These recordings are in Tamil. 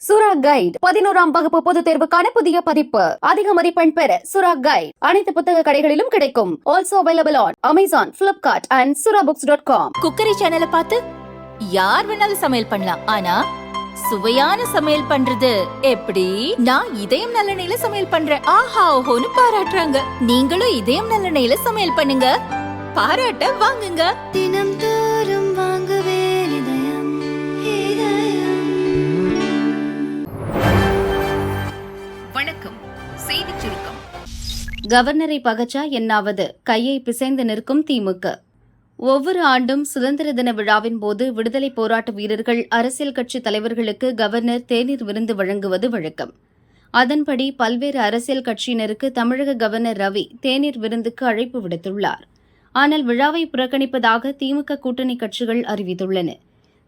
சுரா கைட் 11ஆம் வகுப்பு பொதுத் தேர்வுக்கான புதிய பதிப்பு. அதிக மதிப்பெண் பெற சுரா கைட் அனைத்து புத்தக கடைகளிலும் கிடைக்கும். Also available on Amazon, Flipkart and surabooks.com. Cookery சேனலை பார்த்து யார் வேணாலும் சமையல் பண்ணலாம். ஆனா சுவையான சமையல் பண்றது எப்படி? நான் இதயம் நல்லெண்ணெயில சமையல் பண்றேன். ஆஹா ஓஹோன்னு பாராட்டுறாங்க. நீங்களும் இதயம் நல்லெண்ணெயில சமையல் பண்ணுங்க, பாராட்ட வாங்குங்க. தினம் தோறும் வாங்குவே இதயம் இதயம். வணக்கம். செய்தி சுருக்கம். கவர்னரை பகச்சா என்னாவது, கையை பிசைந்து நிற்கும் திமுக. ஒவ்வொரு ஆண்டும் சுதந்திர தின விழாவின் போது விடுதலை போராட்ட வீரர்கள், அரசியல் கட்சி தலைவர்களுக்கு கவர்னர் தேநீர் விருந்து வழங்குவது வழக்கம். அதன்படி பல்வேறு அரசியல் கட்சியினருக்கு தமிழக கவர்னர் ரவி தேநீர் விருந்துக்கு அழைப்பு விடுத்துள்ளார். ஆனால் விழாவை புறக்கணிப்பதாக திமுக கூட்டணி கட்சிகள் அறிவித்துள்ளன.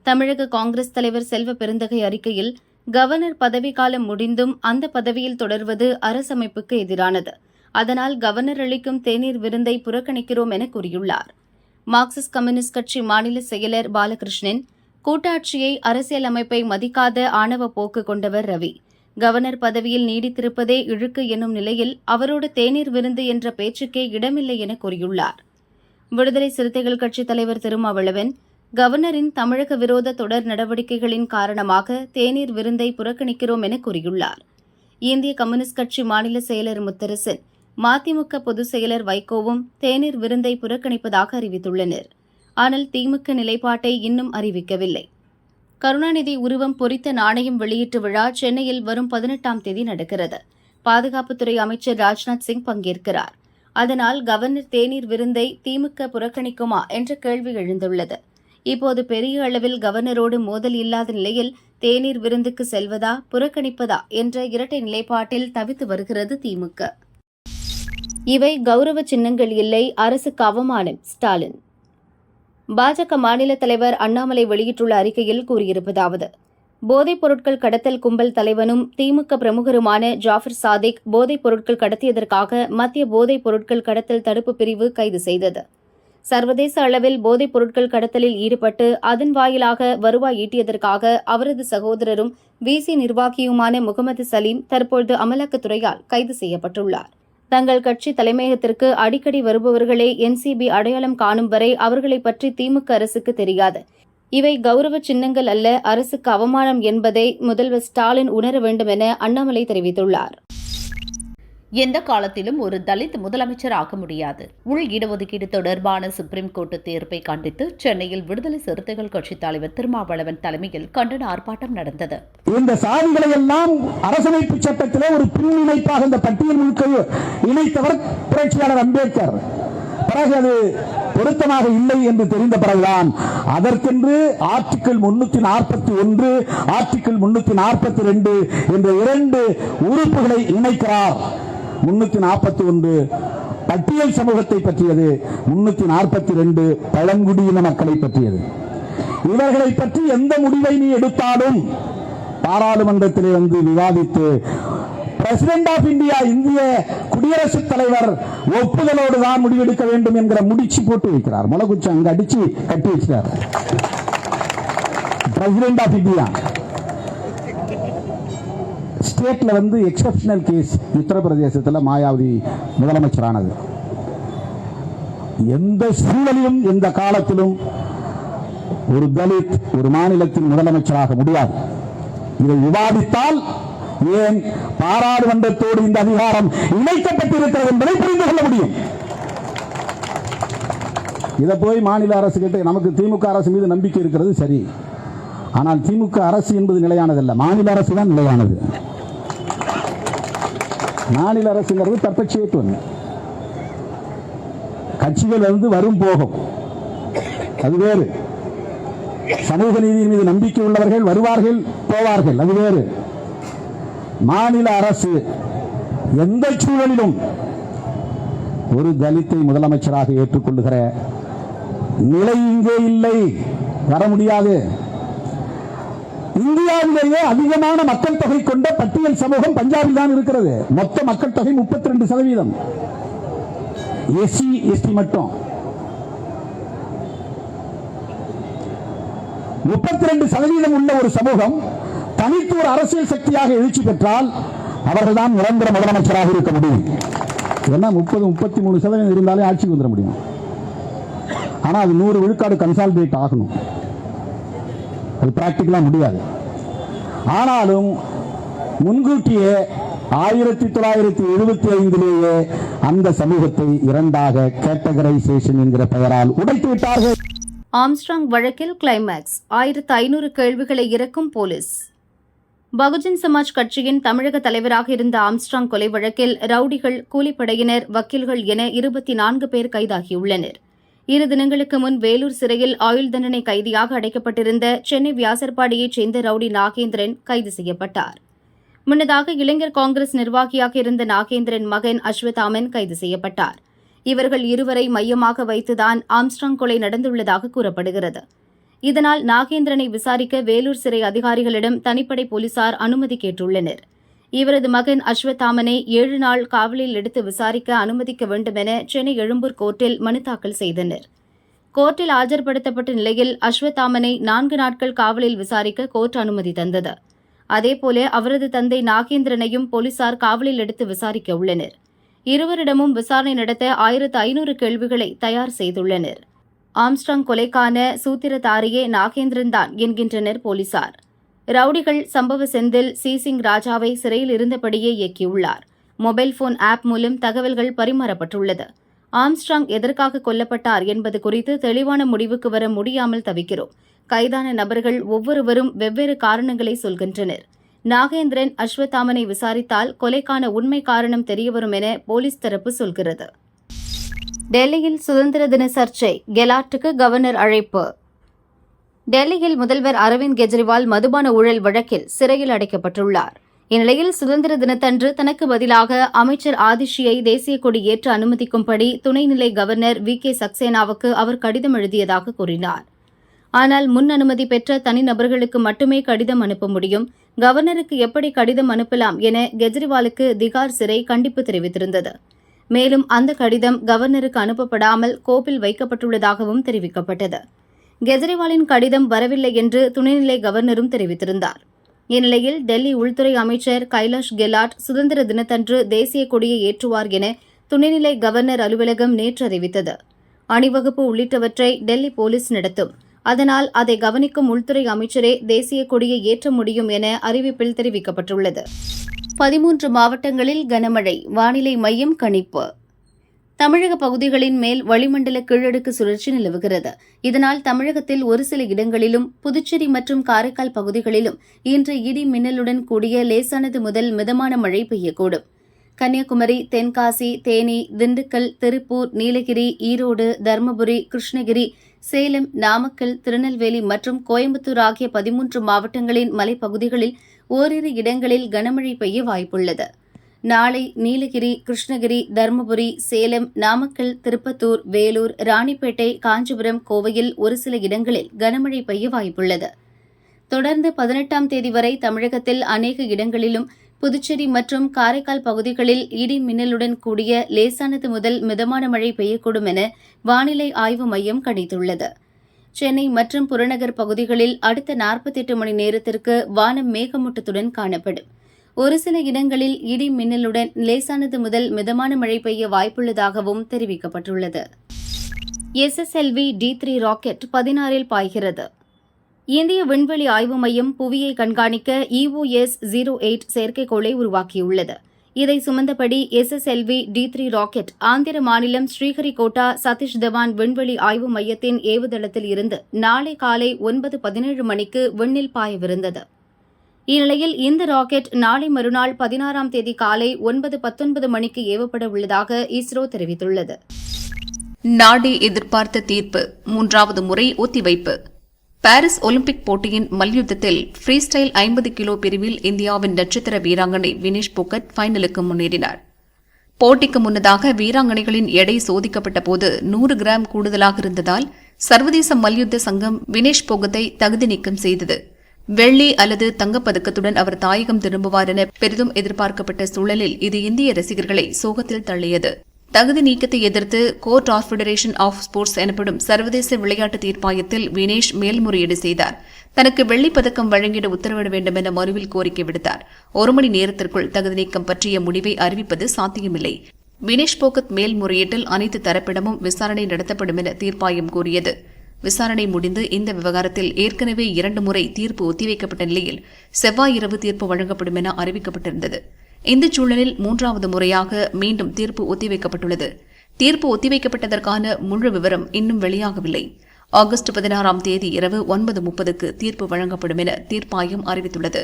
தமிழக காங்கிரஸ் தலைவர் செல்வ பெருந்தகை அறிக்கையில், கவர்னர் பதவிக்காலம் முடிந்தும் அந்த பதவியில் தொடர்வது அரசமைப்புக்கு எதிரானது. அதனால் கவர்னர் அளிக்கும் தேநீர் விருந்தை புறக்கணிக்கிறோம் என கூறியுள்ளார். மார்க்சிஸ்ட் கம்யூனிஸ்ட் கட்சி மாநில செயலர் பாலகிருஷ்ணன், கூட்டாட்சியை, அரசியல் அமைப்பை மதிக்காத ஆணவ போக்கு கொண்டவர் ரவி. கவர்னர் பதவியில் நீடித்திருப்பதே இழுக்கு என்னும் நிலையில் அவரோடு தேநீர் விருந்து என்ற பேச்சுக்கே இடமில்லை என கூறியுள்ளார். விடுதலை சிறுத்தைகள் கட்சித் தலைவர் திருமாவளவன், கவர்னரின் தமிழக விரோத தொடர் நடவடிக்கைகளின் காரணமாக தேநீர் விருந்தை புறக்கணிக்கிறோம் என கூறியுள்ளார். இந்திய கம்யூனிஸ்ட் கட்சி மாநில செயலர் முத்தரசன், மதிமுக பொதுச் செயலர் வைகோவும் தேநீர் விருந்தை புறக்கணிப்பதாக அறிவித்துள்ளனர். ஆனால் திமுக நிலைப்பாட்டை இன்னும் அறிவிக்கவில்லை. கருணாநிதி உருவம் பொறித்த நாணயம் வெளியீட்டு விழா சென்னையில் வரும் 18ஆம் தேதி நடக்கிறது. பாதுகாப்புத்துறை அமைச்சர் ராஜ்நாத் சிங் பங்கேற்கிறார். அதனால் கவர்னர் தேநீர் விருந்தை திமுக புறக்கணிக்குமா என்ற கேள்வி எழுந்துள்ளது. இப்போது பெரிய அளவில் கவர்னரோடு மோதல் இல்லாத நிலையில் தேநீர் விருந்துக்கு செல்வதா புறக்கணிப்பதா என்ற இரட்டை நிலைப்பாட்டில் தவித்து வருகிறது திமுக. இவை கௌரவ சின்னங்கள் இல்லை, அரசுக்கு அவமானம். ஸ்டாலின். பாஜக மாநில தலைவர் அண்ணாமலை வெளியிட்டுள்ள அறிக்கையில் கூறியிருப்பதாவது: போதைப் பொருட்கள் கடத்தல் கும்பல் தலைவனும் திமுக பிரமுகருமான ஜாஃபர் சாதிக் போதைப் பொருட்கள் கடத்தியதற்காக மத்திய போதைப் பொருட்கள் கடத்தல் தடுப்பு பிரிவு கைது செய்தது. சர்வதேச அளவில் போதைப் பொருட்கள் கடத்தலில் ஈடுபட்டு அதன் வாயிலாக வருவாய் ஈட்டியதற்காக அவரது சகோதரரும் விசி நிர்வாகியுமான முகமது சலீம் தற்போது அமலாக்கத்துறையால் கைது செய்யப்பட்டுள்ளார். தங்கள் கட்சி தலைமையகத்திற்கு அடிக்கடி வருபவர்களை என்சிபி அடையாளம் காணும் வரை அவர்களை பற்றி திமுக அரசுக்கு தெரியாது. இவை கௌரவ சின்னங்கள் அல்ல, அரசுக்கு அவமானம் என்பதை முதல்வர் ஸ்டாலின் உணர வேண்டும் என அண்ணாமலை தெரிவித்துள்ளார். எந்த காலத்திலும் ஒரு தலித் முதலமைச்சர் ஆக முடியாது. உள் இடஒதுக்கீடு தொடர்பான சுப்ரீம் கோர்ட்டு தீர்ப்பை கண்டித்து சென்னையில் விடுதலை சிறுத்தைகள் கட்சித் தலைவர் திருமாவளவன் தலைமையில் கண்டன ஆர்ப்பாட்டம் நடந்தது. இந்த சாதிகளை எல்லாம் அரசமைப்பு சட்டத்திலே ஒரு பின்னிணைப்பாக இந்த பட்டியல் முழுக்க இணைத்தவர் புரட்சியாளர் அம்பேத்கர். பிறகு அது பொருத்தமாக இல்லை என்று தெரிந்த பிறகுதான் அதற்கென்று ஆர்டிகிள் 341, ஆர்டிகிள் 342 என்ற 2 உறுப்புகளை இணைக்கிறார். 341 பட்டியல் சமூகத்தை பற்றியது, 342 பழங்குடியின மக்களை பற்றியது. இவர்களை பற்றி எந்த முடிவை நீ எடுத்தாலும் பாராளுமன்றத்திலே வந்து விவாதித்து பிரசிடென்ட் ஆஃப் இந்தியா, இந்திய குடியரசுத் தலைவர் ஒப்புதலோடு தான் முடிவெடுக்க வேண்டும் என்கிற முடிச்சு போட்டு வைக்கிறார். முளகுச்சி அங்க அடிச்சு கட்டி வச்சார். பிரசிடென்ட் ஆஃப் இந்தியா ஸ்டேட்ல வந்து எக்ஸெப்ஷனல் கேஸ். உத்தரப்பிரதேசத்தில் மாயாவதி முதலமைச்சரானது. எந்த சூழலிலும் எந்த காலத்திலும் ஒரு தலித் ஒரு மாநிலத்தின் முதலமைச்சராக முடியாது. இதை விவாதித்தால் ஏன் பாராளுமன்றத்தோடு இந்த அதிகாரம் இணைக்கப்பட்டிருக்கிறது என்பதை புரிந்து கொள்ள முடியும். இதை போய் மாநில அரசு கிட்ட நமக்கு திமுக அரசு மீது நம்பிக்கை இருக்கிறது சரி. ஆனால் திமுக அரசு என்பது நிலையானதல்ல, மாநில அரசு தான் நிலையானது. மாநில அரசுங்கிறது பர்பெச்சுவேட். கட்சிகள் வந்து வரும் போகும், அது வேறு. சமூக நீதியின் மீது நம்பிக்கை உள்ளவர்கள் வருவார்கள் போவார்கள், அது வேறு. மாநில அரசு எந்த சூழலிலும் ஒரு தலித்தை முதலமைச்சராக ஏற்றுக்கொள்ளுகிற நிலை இங்கே இல்லை, வர முடியாது. இந்தியாவிலேயே அதிகமான மக்கள் தொகை கொண்ட பட்டியல் சமூகம் பஞ்சாபில் தான் இருக்கிறது. மொத்த மக்கள் தொகை 32%. எஸ்சி எஸ்டி மட்டும் 32% உள்ள ஒரு சமூகம் தனித்து ஒரு அரசியல் சக்தியாக எழுச்சி பெற்றால் அவர்கள்தான் நிரந்தர முதலமைச்சராக இருக்க முடியும். ஏன்னா 30-33% இருந்தாலே ஆட்சிக்கு வந்துட முடியும். ஆனா அது 100 விழுக்காடு கன்சாலிடேட் ஆகணும். அது பிராக்டிகலா முடியாது. ஆனாலும் முன்கூட்டியே 1975 அந்த சமூகத்தை இரண்டாக கேட்டகரைசேஷன் என்கிற பெயரால் உடைத்து விட்டார்கள். ஆம்ஸ்ட்ராங் வழக்கில் கிளைமாக்ஸ், 1500 கேள்விகளை இறக்கும் போலீஸ். பகுஜன் சமாஜ் கட்சியின் தமிழக தலைவராக இருந்த ஆம்ஸ்ட்ராங் கொலை வழக்கில் ரவுடிகள், கூலிப்படையினர், வக்கீல்கள் என 24 பேர் கைதாகியுள்ளனர். 2 தினங்களுக்கு முன் வேலூர் சிறையில் ஆயுள் தண்டனை கைதியாக அடைக்கப்பட்டிருந்த சென்னை வியாசர்பாடியைச் சேர்ந்த ரவுடி நாகேந்திரன் கைது செய்யப்பட்டார். முன்னதாக இளைஞர் காங்கிரஸ் நிர்வாகியாக இருந்த நாகேந்திரன் மகன் அஸ்வத்தாமன் கைது செய்யப்பட்டார். இவர்கள் இருவரை மையமாக வைத்துதான் ஆம்ஸ்ட்ராங் கொலை நடந்துள்ளதாக கூறப்படுகிறது. இதனால் நாகேந்திரனை விசாரிக்க வேலூர் சிறை அதிகாரிகளிடம் தனிப்படை போலீசார் அனுமதி கேட்டுள்ளனர். இவரது மகன் அஸ்வத்தாமனை 7 நாள் காவலில் எடுத்து விசாரிக்க அனுமதிக்க வேண்டும் என சென்னை எழும்பூர் கோர்ட்டில் மனு தாக்கல் செய்தனர். கோர்ட்டில் ஆஜர்படுத்தப்பட்ட நிலையில் அஸ்வத்தாமனை 4 நாட்கள் காவலில் விசாரிக்க கோர்ட் அனுமதி தந்தது. அதேபோல அவரது தந்தை நாகேந்திரனையும் போலீசார் காவலில் எடுத்து விசாரிக்க உள்ளனர். இருவரிடமும் விசாரணை நடத்த 1500 கேள்விகளை தயார் செய்துள்ளனர். ஆம்ஸ்ட்ராங் கொலைக்கான சூத்திரதாரியே நாகேந்திரன் தான் என்கின்றனர் போலீசார். ரவுடிகள் சம்பவ செந்தில் சிசிங் ராஜாவை சிறையில் இருந்தபடியே இயக்கியுள்ளார். மொபைல் போன் ஆப் மூலம் தகவல்கள் பரிமாறப்பட்டுள்ளது. ஆம்ஸ்ட்ராங் எதற்காக கொல்லப்பட்டார் என்பது குறித்து தெளிவான முடிவுக்கு வர முடியாமல் தவிக்கிறோம். கைதான நபர்கள் ஒவ்வொருவரும் வெவ்வேறு காரணங்களை சொல்கின்றனர். நாகேந்திரன், அஸ்வத்தாமனை விசாரித்தால் கொலைக்கான உண்மை காரணம் தெரியவரும் என போலீஸ் தரப்பு சொல்கிறது. டெல்லியில் சுதந்திர தின சர்ச்சை, கெலாட்டுக்கு கவர்னர் அழைப்பு. டெல்லியில் முதல்வர் அரவிந்த் கெஜ்ரிவால் மதுபான ஊழல் வழக்கில் சிறையில் அடைக்கப்பட்டுள்ளார். இந்நிலையில் சுதந்திர தினத்தன்று தனக்கு பதிலாக அமைச்சர் ஆதிஷியை தேசிய கொடி ஏற்ற அனுமதிக்கும்படி துணைநிலை கவர்னர் VK சக்சேனாவுக்கு அவர் கடிதம் எழுதியதாக கூறினார். ஆனால் முன் அனுமதி பெற்ற தனிநபர்களுக்கு மட்டுமே கடிதம் அனுப்ப முடியும், கவர்னருக்கு எப்படி கடிதம் அனுப்பலாம் என கெஜ்ரிவாலுக்கு திகார் சிறை கண்டிப்பு தெரிவித்திருந்தது. மேலும் அந்த கடிதம் கவர்னருக்கு அனுப்பப்படாமல் கோப்பில் வைக்கப்பட்டுள்ளதாகவும் தெரிவிக்கப்பட்டது. கெஜ்ரிவாலின் கடிதம் வரவில்லை என்று துணைநிலை கவர்னரும் தெரிவித்திருந்தார். இந்நிலையில் டெல்லி உள்துறை அமைச்சர் கைலாஷ் கெலாட் சுதந்திர தினத்தன்று தேசிய கொடியை ஏற்றுவார் என துணைநிலை கவர்னர் அலுவலகம் நேற்று அறிவித்தது. அணிவகுப்பு உள்ளிட்டவற்றை டெல்லி போலீஸ் நடத்தும். அதனால் அதை கவனிக்கும் உள்துறை அமைச்சரே தேசிய கொடியை ஏற்ற முடியும் என அறிவிப்பில் தெரிவிக்கப்பட்டுள்ளது. 13 மாவட்டங்களில் கனமழை, வானிலை மையம் கணிப்பு. தமிழக பகுதிகளின் மேல் வளிமண்டல கீழடுக்கு சுழற்சி நிலவுகிறது. இதனால் தமிழகத்தில் ஒரு சில இடங்களிலும், புதுச்சேரி மற்றும் காரைக்கால் பகுதிகளிலும் இன்று இடி மின்னலுடன் கூடிய லேசானது முதல் மிதமான மழை பெய்யக்கூடும். கன்னியாகுமரி, தென்காசி, தேனி, திண்டுக்கல், திருப்பூர், நீலகிரி, ஈரோடு, தருமபுரி, கிருஷ்ணகிரி, சேலம், நாமக்கல், திருநெல்வேலி மற்றும் கோயம்புத்தூர் ஆகிய 13 மாவட்டங்களின் மலைப்பகுதிகளில் ஓரிரு இடங்களில் கனமழை பெய்ய வாய்ப்புள்ளது. நாளை நீலகிரி, கிருஷ்ணகிரி, தருமபுரி, சேலம், நாமக்கல், திருப்பத்தூர், வேலூர், ராணிப்பேட்டை, காஞ்சிபுரம், கோவையில் ஒரு சில இடங்களில் கனமழை பெய்ய வாய்ப்புள்ளது. தொடர்ந்து 18ஆம் தேதி வரை தமிழகத்தில் அநேக இடங்களிலும், புதுச்சேரி மற்றும் காரைக்கால் பகுதிகளில் இடி மின்னலுடன் கூடிய லேசானது முதல் மிதமான மழை பெய்யக்கூடும் என வானிலை ஆய்வு மையம் கணித்துள்ளது. சென்னை மற்றும் புறநகர் பகுதிகளில் அடுத்த 48 மணி நேரத்திற்கு வானம் மேகமூட்டத்துடன் காணப்படும். ஒரு சில இடங்களில் இடி மின்னலுடன் லேசானது முதல் மிதமான மழை பெய்ய வாய்ப்புள்ளதாகவும் தெரிவிக்கப்பட்டுள்ளது. SSLV D3 ராக்கெட் 16இல் பாய்கிறது. இந்திய விண்வெளி ஆய்வு மையம் புவியை கண்காணிக்க EOS-08 செயற்கைக்கோளை உருவாக்கியுள்ளது. இதை சுமந்தபடி SSLV D3 ராக்கெட் ஆந்திர மாநிலம் ஸ்ரீஹரிகோட்டா சதீஷ் தவான் விண்வெளி ஆய்வு மையத்தின் ஏவுதளத்தில் இருந்து நாளை காலை 9:17 மணிக்கு விண்ணில் பாயவிருந்தது. இந்நிலையில் இந்த ராக்கெட் நாளை மறுநாள் 16ஆம் தேதி காலை 9:19 மணிக்கு ஏவப்பட உள்ளதாக இஸ்ரோ தெரிவித்துள்ளது. நாடே எதிர்பார்த்த தீர்ப்பு, 3வது முறை ஒத்திவைப்பு. பாரிஸ் ஒலிம்பிக் போட்டியின் மல்யுத்தத்தில் ஃப்ரீ ஸ்டைல் 50 கிலோ பிரிவில் இந்தியாவின் நட்சத்திர வீராங்கனை வினேஷ் போகட் ஃபைனலுக்கு முன்னேறினார். போட்டிக்கு முன்னதாக வீராங்கனைகளின் எடை சோதிக்கப்பட்ட போது 100 கிராம் கூடுதலாக இருந்ததால் சர்வதேச மல்யுத்த சங்கம் வினேஷ் போகத்தை தகுதி நீக்கம் செய்தது. வெள்ளி அல்லது தங்கப்பதக்கத்துடன் அவர் தாயகம் திரும்புவார் என பெரிதும் எதிர்பார்க்கப்பட்ட சூழலில் இது இந்திய ரசிகர்களை சோகத்தில் தள்ளியது. தகுதி நீக்கத்தை எதிர்த்து court of federation of sports எனப்படும் சர்வதேச விளையாட்டு தீர்ப்பாயத்தில் வினேஷ் மேல்முறையீடு செய்தார். தனக்கு வெள்ளிப் பதக்கம் வழங்கிட உத்தரவிட வேண்டும் என மனுவில் கோரிக்கை விடுத்தார். 1 மணி நேரத்திற்குள் தகுதி நீக்கம் பற்றிய முடிவை அறிவிப்பது சாத்தியமில்லை. வினேஷ் போகத் மேல்முறையீட்டில் அனைத்து தரப்பிடமும் விசாரணை நடத்தப்படும் என தீர்ப்பாயம் கூறியது. விசாரணை முடிந்து இந்த விவகாரத்தில் ஏற்கனவே 2 முறை தீர்ப்பு ஒத்திவைக்கப்பட்ட நிலையில் செவ்வாய் இரவு தீர்ப்பு வழங்கப்படும் என அறிவிக்கப்பட்டிருந்தது. இந்த சூழலில் 3வது முறையாக மீண்டும் தீர்ப்பு ஒத்திவைக்கப்பட்டுள்ளது. தீர்ப்பு ஒத்திவைக்கப்பட்டதற்கான முழு விவரம் இன்னும் வெளியாகவில்லை. ஆகஸ்ட் 16ஆம் தேதி இரவு 9:30க்கு தீர்ப்பு வழங்கப்படும் என தீர்ப்பாயம் அறிவித்துள்ளது.